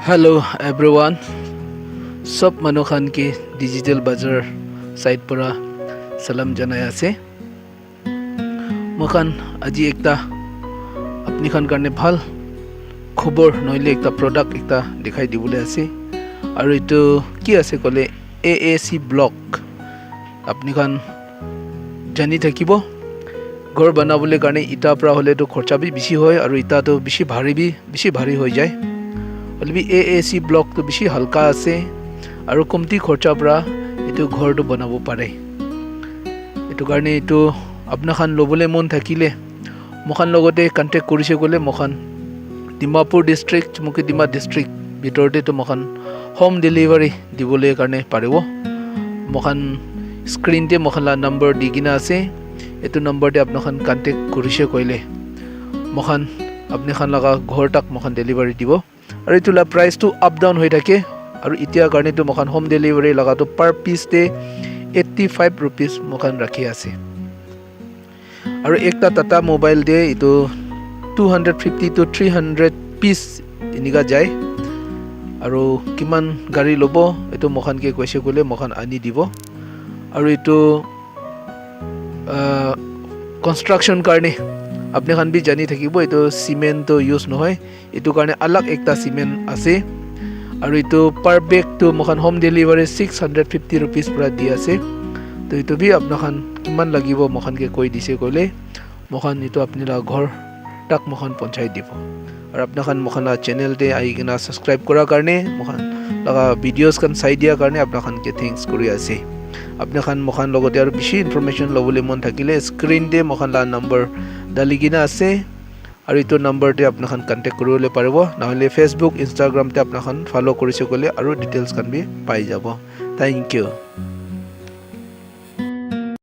Hello everyone. Sab manukhan ki digital bazar site para salam janai ase. Mokhan aji ekta apni khan karne bhal khobor noile ekta product ekta dikhai dibole ase. Aru etu ki ase kole AAC block. Apni khan jani thakibo ঘর বানাবলে কারণে ইটা পৰা হলে তো খরচা B বেশি হয় আর ইটা তো বেশি ভারী হয়ে যায় অলবি AAC ব্লক তো বেশি হালকা আছে আর কমতি খরচা পৰা এটো ঘৰটো বানাব পাৰে এটো কাৰণে এটো আপনাখান লবলে মন থাকিলে মখান লগতে কন্টাক্ট কৰিছে গলে মখান ডিমাপুৰ ডিস্ট্ৰিক্ট মুকিদিমা ডিস্ট্ৰিক্ট ভিতৰতে তো মখান হোম ডেলিভাৰি দিবলে কাৰণে পাৰিব মখান স্ক্ৰিনতে মখানলা নাম্বাৰ দি কিনা আছে এটো নম্বৰতে আপনাখান কন্টাক্ট কৰিছে কইলে মখান আপনিখান লগা ঘৰ তাক মখান ডেলিভাৰি দিব আৰু ইটোলা প্ৰাইস তো আপ ডাউন হৈ থাকে আৰু ইতিয়া কাৰণে তো মখান হোম ডেলিভাৰি লগাটো পাৰ পিস তে 85 रुपीस মখান ৰাখি আছে আৰু একটা টাটা মোবাইল দে ইটো 250 to 300 পিস ইনিগা যায় আৰু কিমান গাড়ী লব এটো মখান কে কৈছে গলে মখান আনি দিব আৰু ইটো construction karne apne khan bi jani thakibo eto cement to use nohoy etu karne alag ekta cement ase aru etu per bag to mokhan home delivery 650 rupees pra di ase to etu bi apna khan kiman lagibo mokhan ke koi dise kole mokhan etu apni la ghor tak mokhan ponchai dibo aru apna khan mokhan la channel te ai gina subscribe kora karne mokhan laga videos kan sai dia karne apna khan ke thanks kori ase আপনি খান মখান লগতে আৰু বেছি information লবলে মন থাকিলে screen দে মখান লা number দালিগিনা আছে আৰু ইটো নাম্বাৰতে আপনি খান কন্টাক্ট কৰিবলে পাৰিব নহলে ফেসবুক ইনষ্টাগ্ৰাম তে আপনি খান ফলো কৰিছে গলে আৰু ডিটেইলছ কান বি পাই যাব থ্যাংক ইউ